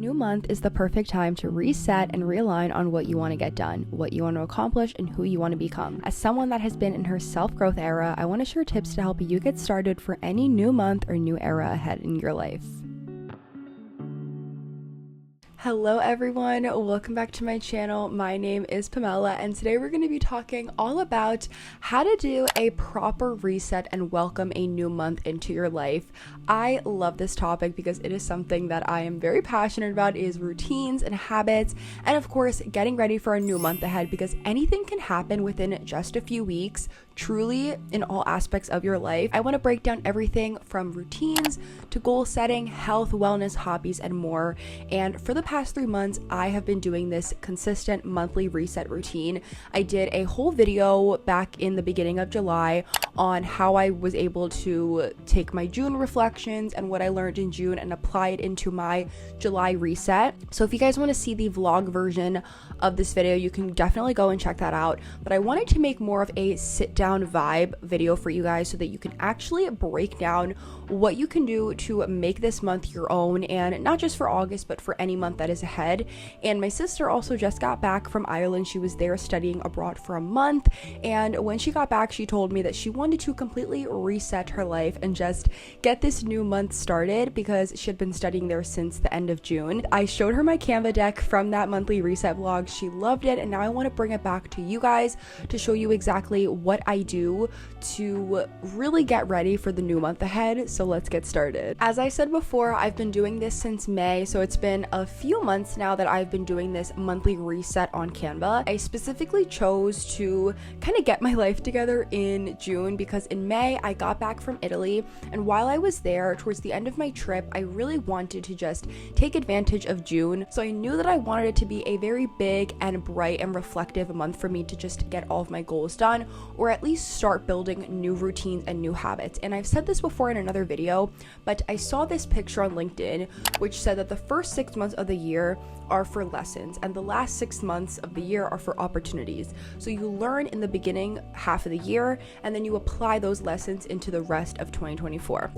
new month is the perfect time to reset and realign on what you want to get done, what you want to accomplish, and who you want to become. As someone that has been in her self-growth era, I want to share tips to help you get started for any new month or new era ahead in your life. Hello everyone, welcome back to my channel. My name is Pamela and today we're going to be talking all about how to do a proper reset and welcome a new month into your life. I love this topic because it is something that I am very passionate about, is routines and habits, and of course getting ready for a new month ahead, because anything can happen within just a few weeks, truly in all aspects of your life. I want to break down everything from routines to goal setting, health, wellness, hobbies, and more. And for the past 3 months, I have been doing this consistent monthly reset routine. I did a whole video back in the beginning of July on how I was able to take my June reflections and what I learned in June and apply it into my July reset. So if you guys want to see the vlog version of this video, you can definitely go and check that out. But I wanted to make more of a sit down vibe video for you guys so that you can actually break down what you can do to make this month your own, and not just for August but for any month that is ahead. And my sister also just got back from Ireland. She was there studying abroad for a month, and when she got back she told me that she wanted to completely reset her life and just get this new month started because she had been studying there since the end of June. I showed her my Canva deck from that monthly reset vlog. She loved it, and now I want to bring it back to you guys to show you exactly what I do to really get ready for the new month ahead. So let's get started. As I said before, I've been doing this since May, so it's been a few months now that I've been doing this monthly reset on Canva. I specifically chose to kind of get my life together in June because in May I got back from Italy, and while I was there towards the end of my trip, I really wanted to just take advantage of June. So I knew that I wanted it to be a very big and bright and reflective month for me to just get all of my goals done, or at least start building new routines and new habits. And I've said this before in another video, but I saw this picture on LinkedIn which said that the first 6 months of the year are for lessons and the last 6 months of the year are for opportunities. So you learn in the beginning half of the year and then you apply those lessons into the rest of 2024.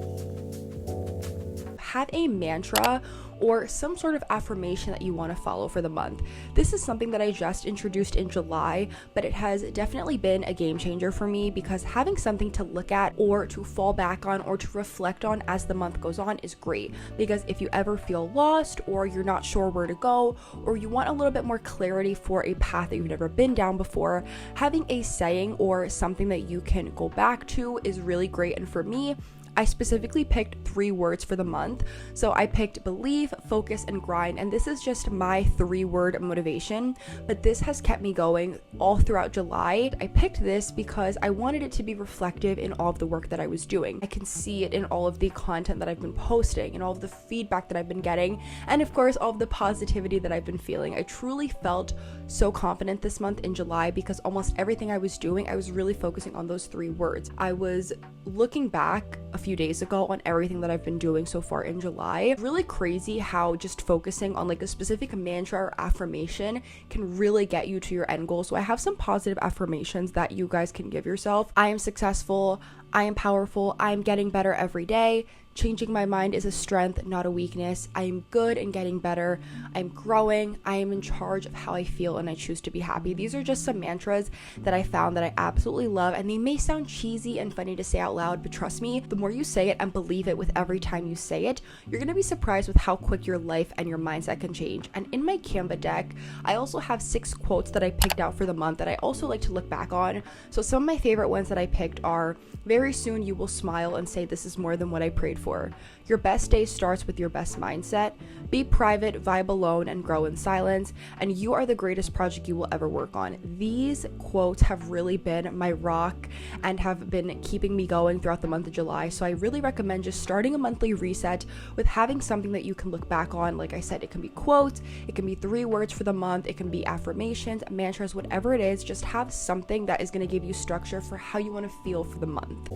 Have a mantra or some sort of affirmation that you want to follow for the month. This is something that I just introduced in July, but it has definitely been a game changer for me because having something to look at or to fall back on or to reflect on as the month goes on is great, because if you ever feel lost or you're not sure where to go or you want a little bit more clarity for a path that you've never been down before, having a saying or something that you can go back to is really great. And for me, I specifically picked 3 words for the month. So I picked believe, focus, and grind. And this is just my 3-word motivation, but this has kept me going all throughout July. I picked this because I wanted it to be reflective in all of the work that I was doing. I can see it in all of the content that I've been posting and all of the feedback that I've been getting. And of course, all of the positivity that I've been feeling. I truly felt so confident this month in July because almost everything I was doing, I was really focusing on those 3 words. I was looking back a few days ago on everything that I've been doing so far in July. Really crazy how just focusing on like a specific mantra or affirmation can really get you to your end goal. So I have some positive affirmations that you guys can give yourself. I am successful. I am powerful. I am getting better every day. Changing my mind is a strength, not a weakness. I am good and getting better. I'm growing. I am in charge of how I feel and I choose to be happy. These are just some mantras that I found that I absolutely love, and they may sound cheesy and funny to say out loud, but trust me, the more you say it and believe it with every time you say it, you're going to be surprised with how quick your life and your mindset can change. And in my Canva deck, I also have 6 quotes that I picked out for the month that I also like to look back on. So some of my favorite ones that I picked are, very soon you will smile and say this is more than what I prayed for. Your best day starts with your best mindset. Be private, vibe alone, and grow in silence. And you are the greatest project you will ever work on. These quotes have really been my rock and have been keeping me going throughout the month of July. So I really recommend just starting a monthly reset with having something that you can look back on. Like I said, it can be quotes, it can be 3 words for the month, it can be affirmations, mantras, whatever it is. Just have something that is going to give you structure for how you want to feel for the month.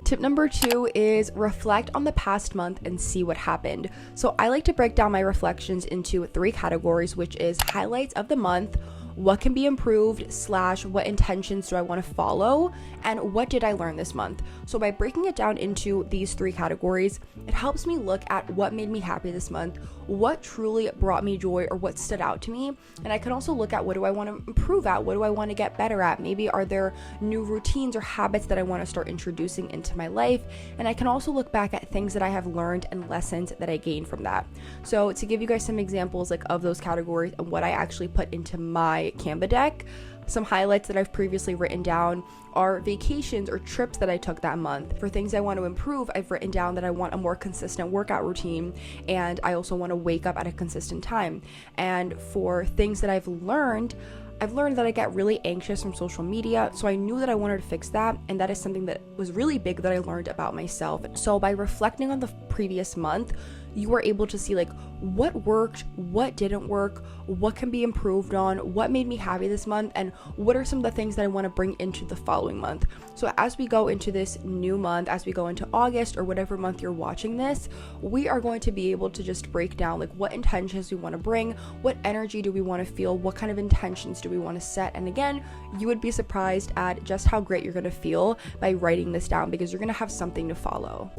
Tip number 2 is reflect on the past month and see what happened. So I like to break down my reflections into 3 categories, which is highlights of the month, what can be improved / what intentions do I want to follow, and what did I learn this month. So by breaking it down into these 3 categories, it helps me look at what made me happy this month, what truly brought me joy or what stood out to me, and I can also look at what do I want to improve at, what do I want to get better at, maybe are there new routines or habits that I want to start introducing into my life, and I can also look back at things that I have learned and lessons that I gained from that. So to give you guys some examples like of those categories and what I actually put into my Canva deck, some highlights that I've previously written down are vacations or trips that I took that month. For things I want to improve, I've written down that I want a more consistent workout routine, and I also want to wake up at a consistent time. And for things that I've learned that I get really anxious from social media, so I knew that I wanted to fix that, and that is something that was really big that I learned about myself. So by reflecting on the previous month, you are able to see like what worked, what didn't work, what can be improved on, what made me happy this month, and what are some of the things that I want to bring into the following month. So as we go into this new month, as we go into August or whatever month you're watching this, we are going to be able to just break down like what intentions we want to bring, what energy do we want to feel, what kind of intentions do we want to set. And again, you would be surprised at just how great you're going to feel by writing this down, because you're going to have something to follow.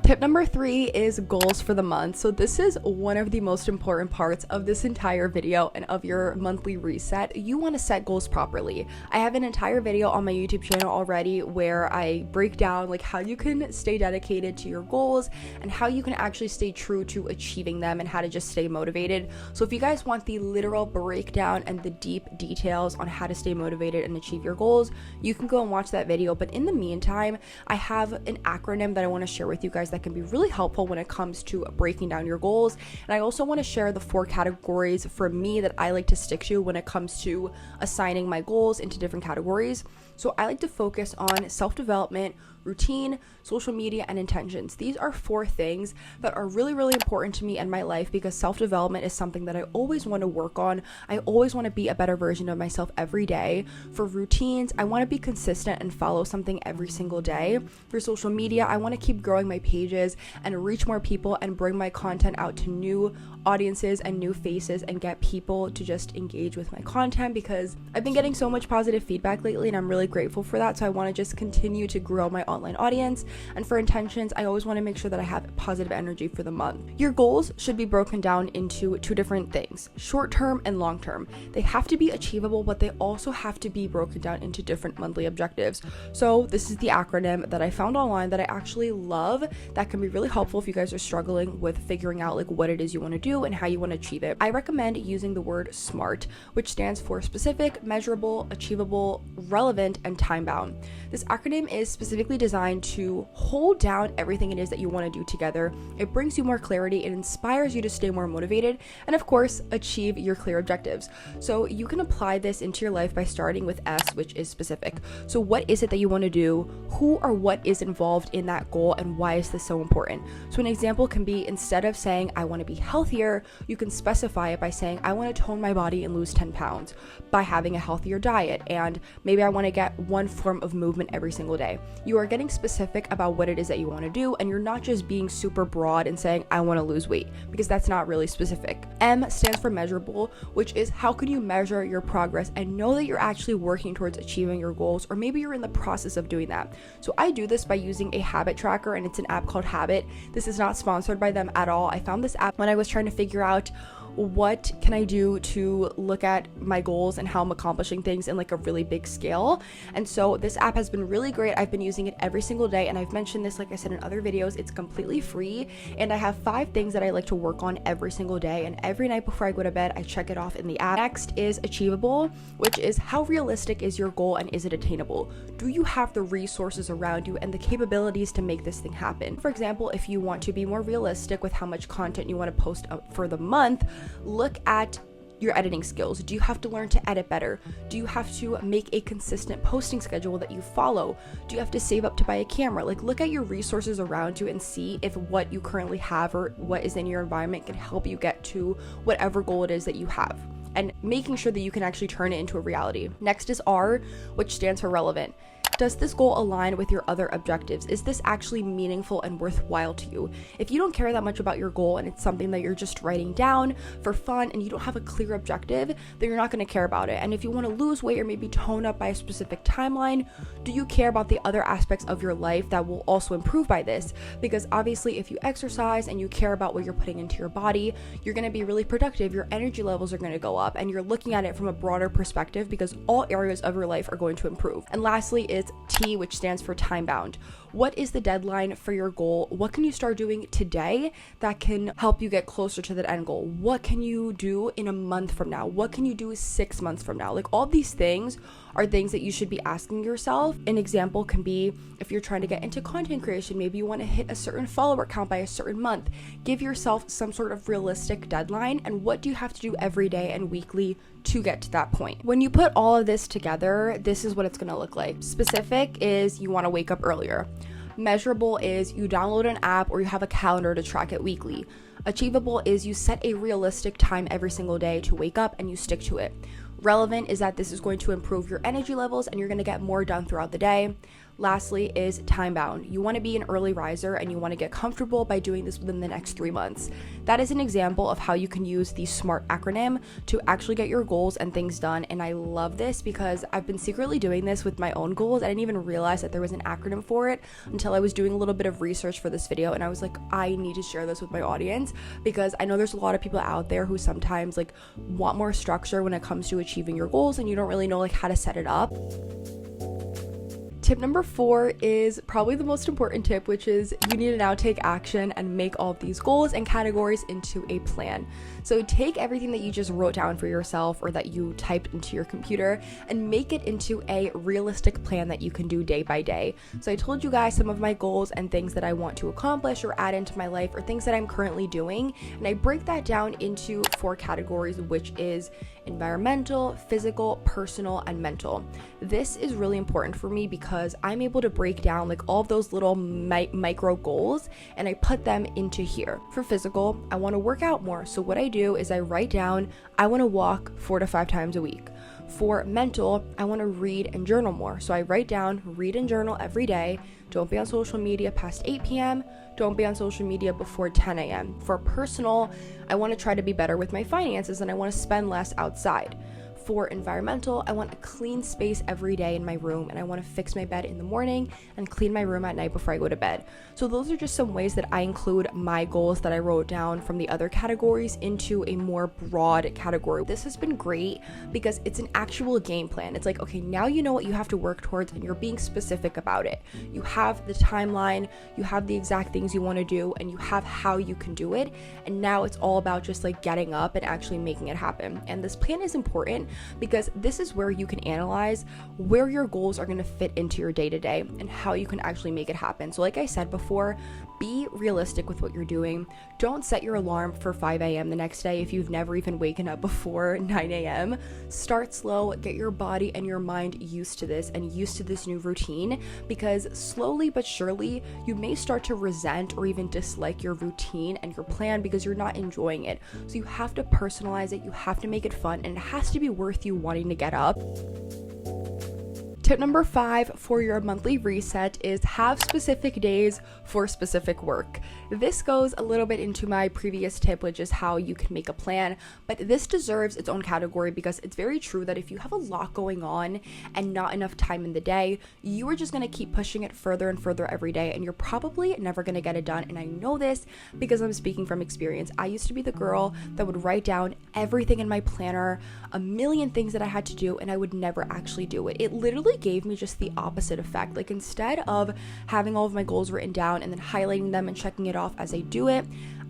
Tip number 3 is goals for the month. So this is one of the most important parts of this entire video and of your monthly reset. You want to set goals properly. I have an entire video on my YouTube channel already where I break down like how you can stay dedicated to your goals and how you can actually stay true to achieving them and how to just stay motivated. So if you guys want the literal breakdown and the deep details on how to stay motivated and achieve your goals, you can go and watch that video. But in the meantime, I have an acronym that I want to share with you guys that can be really helpful when it comes to breaking down your goals. And I also want to share the 4 categories for me that I like to stick to when it comes to assigning my goals into different categories. So I like to focus on self-development, routine, social media, and intentions. These are 4 things that are really, really important to me in my life, because self-development is something that I always want to work on. I always want to be a better version of myself every day. For routines, I want to be consistent and follow something every single day. For social media, I want to keep growing my pages and reach more people and bring my content out to new audiences and new faces and get people to just engage with my content, because I've been getting so much positive feedback lately and I'm really grateful for that. So I want to just continue to grow my online audience. And for intentions, I always want to make sure that I have positive energy for the month. Your goals should be broken down into 2 different things: short-term and long-term. They have to be achievable, but they also have to be broken down into different monthly objectives. So this is the acronym that I found online that I actually love, that can be really helpful if you guys are struggling with figuring out like what it is you want to do and how you want to achieve it. I recommend using the word SMART, which stands for specific, measurable, achievable, relevant, and time-bound. This acronym is specifically designed to hold down everything it is that you want to do together. It brings you more clarity, it inspires you to stay more motivated, and of course, achieve your clear objectives. So you can apply this into your life by starting with S, which is specific. So what is it that you want to do? Who or what is involved in that goal, and why is this so important? So an example can be, instead of saying I want to be healthier, you can specify it by saying I want to tone my body and lose 10 pounds by having a healthier diet, and maybe I want to get one form of movement every single day. You are getting specific about what it is that you want to do, and you're not just being super broad and saying I want to lose weight, because that's not really specific. M stands for measurable, which is how can you measure your progress and know that you're actually working towards achieving your goals, or maybe you're in the process of doing that. So I do this by using a habit tracker, and it's an app called Habit. This is not sponsored by them at all. I found this app when I was trying to figure out what can I do to look at my goals and how I'm accomplishing things in like a really big scale. And so this app has been really great. I've been using it every single day, and I've mentioned this, like I said, in other videos. It's completely free, and I have 5 things that I like to work on every single day, and every night before I go to bed I check it off in the app. Next is achievable, which is how realistic is your goal and is it attainable? Do you have the resources around you and the capabilities to make this thing happen? For example, if you want to be more realistic with how much content you want to post up for the month, look at your editing skills. Do you have to learn to edit better? Do you have to make a consistent posting schedule that you follow? Do you have to save up to buy a camera? Like, look at your resources around you and see if what you currently have or what is in your environment can help you get to whatever goal it is that you have, and making sure that you can actually turn it into a reality. Next is R, which stands for relevant. Does this goal align with your other objectives? Is this actually meaningful and worthwhile to you? If you don't care that much about your goal and it's something that you're just writing down for fun and you don't have a clear objective, then you're not going to care about it. And if you want to lose weight or maybe tone up by a specific timeline, do you care about the other aspects of your life that will also improve by this? Because obviously if you exercise and you care about what you're putting into your body, you're going to be really productive, your energy levels are going to go up, and you're looking at it from a broader perspective because all areas of your life are going to improve. And lastly is T, which stands for time bound. What is the deadline for your goal? What can you start doing today that can help you get closer to that end goal? What can you do in a month from now? What can you do 6 months from now? Like, all these things are things that you should be asking yourself. An example can be if you're trying to get into content creation, maybe you want to hit a certain follower count by a certain month. Give yourself some sort of realistic deadline, and what do you have to do every day and weekly to get to that point? When you put all of this together, this is what it's going to look like. Specific is you want to wake up earlier. Measurable is you download an app or you have a calendar to track it weekly. Achievable is you set a realistic time every single day to wake up and you stick to it. Relevant is that this is going to improve your energy levels and you're going to get more done throughout the day. Lastly is time bound. You want to be an early riser and you want to get comfortable by doing this within the next 3 months. That is an example of how you can use the SMART acronym to actually get your goals and things done. And I love this because I've been secretly doing this with my own goals. I didn't even realize that there was an acronym for it until I was doing a little bit of research for this video, and I was like, I need to share this with my audience because I know there's a lot of people out there who sometimes like want more structure when it comes to achieving your goals and you don't really know like how to set it up. Tip number 4 is probably the most important tip, which is you need to now take action and make all of these goals and categories into a plan. So take everything that you just wrote down for yourself or that you typed into your computer and make it into a realistic plan that you can do day by day. So I told you guys some of my goals and things that I want to accomplish or add into my life or things that I'm currently doing. And I break that down into 4 categories, which is environmental, physical, personal, and mental. This is really important for me because I'm able to break down like all of those little micro goals and I put them into here. For physical, I want to work out more. So what I do is I write down, I want to walk 4 to 5 times a week. For mental, I want to read and journal more. So I write down, read and journal every day. Don't be on social media past 8 p.m. Don't be on social media before 10 a.m. For personal, I want to try to be better with my finances and I want to spend less outside. For environmental, I want a clean space every day in my room and I want to fix my bed in the morning and clean my room at night before I go to bed. So those are just some ways that I include my goals that I wrote down from the other categories into a more broad category. This has been great because it's an actual game plan. It's like, okay, now you know what you have to work towards and you're being specific about it. You have the timeline, you have the exact things you want to do, and you have how you can do it. And now it's all about just like getting up and actually making it happen. And this plan is important because this is where you can analyze where your goals are going to fit into your day-to-day and how you can actually make it happen. So like I said before, be realistic with what you're doing. Don't set your alarm for 5 a.m. the next day if you've never even waken up before 9 a.m. Start slow, get your body and your mind used to this and used to this new routine, because slowly but surely you may start to resent or even dislike your routine and your plan because you're not enjoying it. So you have to personalize it, you have to make it fun, and it has to be worth you wanting to get up. Tip number 5 for your monthly reset is have specific days for specific work. This goes a little bit into my previous tip, which is how you can make a plan, but this deserves its own category because it's very true that if you have a lot going on and not enough time in the day, you are just going to keep pushing it further and further every day, and you're probably never going to get it done. And I know this because I'm speaking from experience. I used to be the girl that would write down everything in my planner, a million things that I had to do, and I would never actually do it. It literally gave me just the opposite effect. Like, instead of having all of my goals written down and then highlighting them and checking it off as I do it,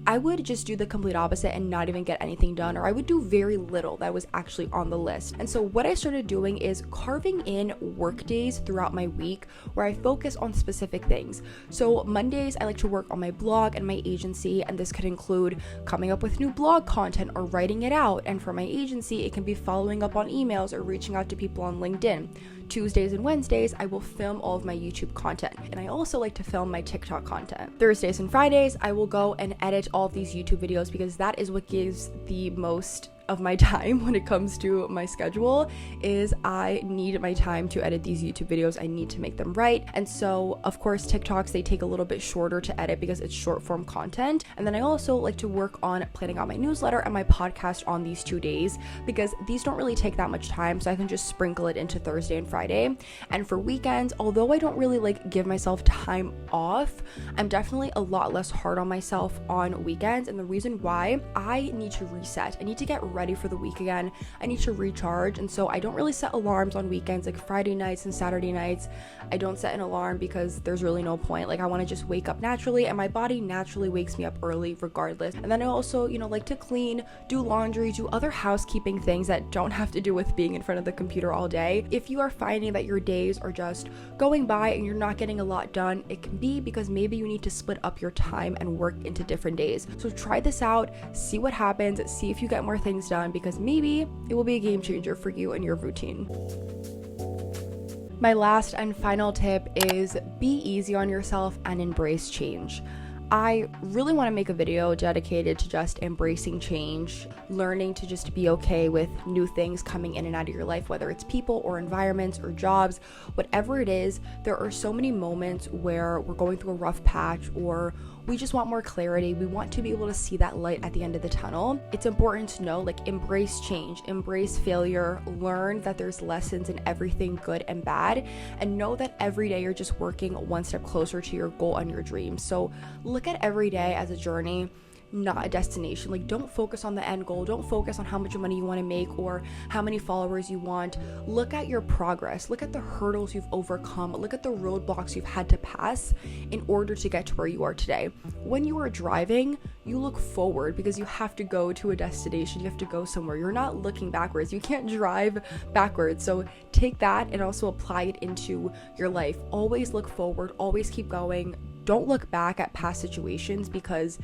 I would just do the complete opposite and not even get anything done, or I would do very little that was actually on the list. And so what I started doing is carving in work days throughout my week where I focus on specific things. So Mondays, I like to work on my blog and my agency, and this could include coming up with new blog content or writing it out. And for my agency, it can be following up on emails or reaching out to people on LinkedIn. Tuesdays and Wednesdays, I will film all of my YouTube content, and I also like to film my TikTok content. Thursdays and Fridays, I will go and edit all of these YouTube videos because that is what gives the most of my time when it comes to my schedule is I need my time to edit these YouTube videos. I need to make them right. And so of course TikToks, they take a little bit shorter to edit because it's short form content. And then I also like to work on planning out my newsletter and my podcast on these 2 days because these don't really take that much time, so I can just sprinkle it into Thursday and Friday. And for weekends, although I don't really like give myself time off, I'm definitely a lot less hard on myself on weekends. And the reason why, I need to reset. I need to get ready for the week again. I need to recharge. And so I don't really set alarms on weekends, like Friday nights and Saturday nights. I don't set an alarm because there's really no point. Like I want to just wake up naturally, and my body naturally wakes me up early regardless. And then I also, like to clean, do laundry, do other housekeeping things that don't have to do with being in front of the computer all day. If you are finding that your days are just going by and you're not getting a lot done, it can be because maybe you need to split up your time and work into different days. So try this out, see what happens, see if you get more things done, because maybe it will be a game changer for you and your routine. My last and final tip is be easy on yourself and embrace change. I really want to make a video dedicated to just embracing change, learning to just be okay with new things coming in and out of your life, whether it's people or environments or jobs, whatever it is. There are so many moments where we're going through a rough patch or we just want more clarity. We want to be able to see that light at the end of the tunnel. It's important to know, embrace change, embrace failure, learn that there's lessons in everything good and bad, and know that every day you're just working one step closer to your goal and your dreams. So look at every day as a journey, not a destination. Don't focus on the end goal. Don't focus on how much money you want to make or how many followers you want. Look at your progress. Look at the hurdles you've overcome. Look at the roadblocks you've had to pass in order to get to where you are today. When you are driving, you look forward because you have to go to a destination. You have to go somewhere. You're not looking backwards. You can't drive backwards. So take that and also apply it into your life. Always look forward. Always keep going. Don't look back at past situations because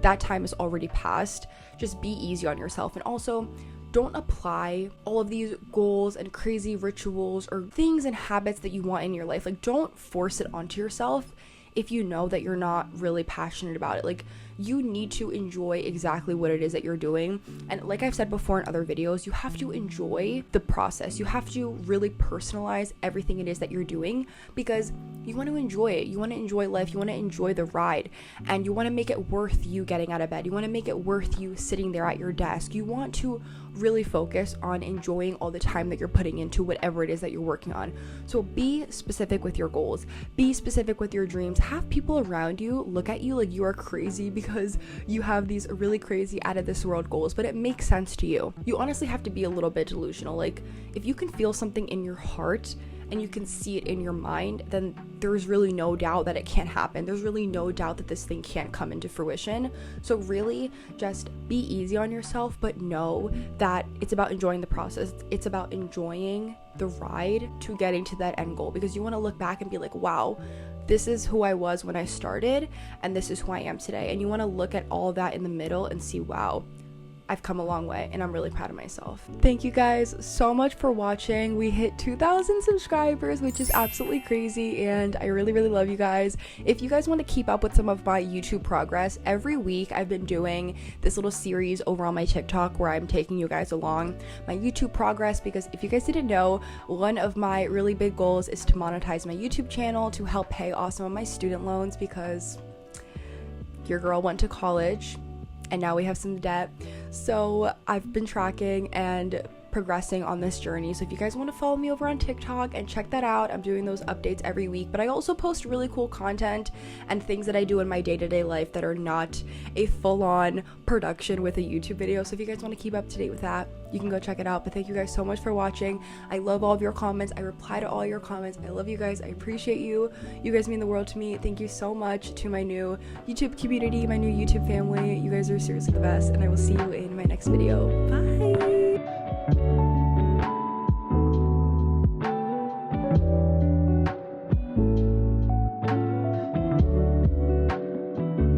that time is already past. Just be easy on yourself. And also, don't apply all of these goals and crazy rituals or things and habits that you want in your life. Don't force it onto yourself if you know that you're not really passionate about it. You need to enjoy exactly what it is that you're doing. And like I've said before in other videos, you have to enjoy the process. You have to really personalize everything it is that you're doing because you want to enjoy it. You want to enjoy life. You want to enjoy the ride. And you want to make it worth you getting out of bed. You want to make it worth you sitting there at your desk. You want to really focus on enjoying all the time that you're putting into whatever it is that you're working on. So be specific with your goals. Be specific with your dreams. Have people around you look at you like you are crazy because you have these really crazy out of this world goals, but it makes sense to you. You honestly have to be a little bit delusional. If you can feel something in your heart and you can see it in your mind, then there's really no doubt that it can't happen. There's really no doubt that this thing can't come into fruition. So really just be easy on yourself, but know that it's about enjoying the process. It's about enjoying the ride to getting to that end goal, because you want to look back and be like, wow, this is who I was when I started and this is who I am today. And you want to look at all that in the middle and see, wow, I've come a long way and I'm really proud of myself. Thank you guys so much for watching. We hit 2,000 subscribers, which is absolutely crazy, and I really love you guys. If you guys want to keep up with some of my YouTube progress, every week I've been doing this little series over on my TikTok where I'm taking you guys along my YouTube progress, because if you guys didn't know, one of my really big goals is to monetize my YouTube channel to help pay off some of my student loans, because your girl went to college and now we have some debt. So I've been tracking and progressing on this journey. So if you guys want to follow me over on TikTok and check that out, I'm doing those updates every week, but I also post really cool content and things that I do in my day-to-day life that are not a full-on production with a YouTube video. So if you guys want to keep up to date with that, you can go check it out. But thank you guys so much for watching. I love all of your comments. I reply to all your comments. I love you guys. I appreciate you. You guys mean the world to me. Thank you so much to my new YouTube community, my new YouTube family. You guys are seriously the best, and I will see you in my next video. Bye.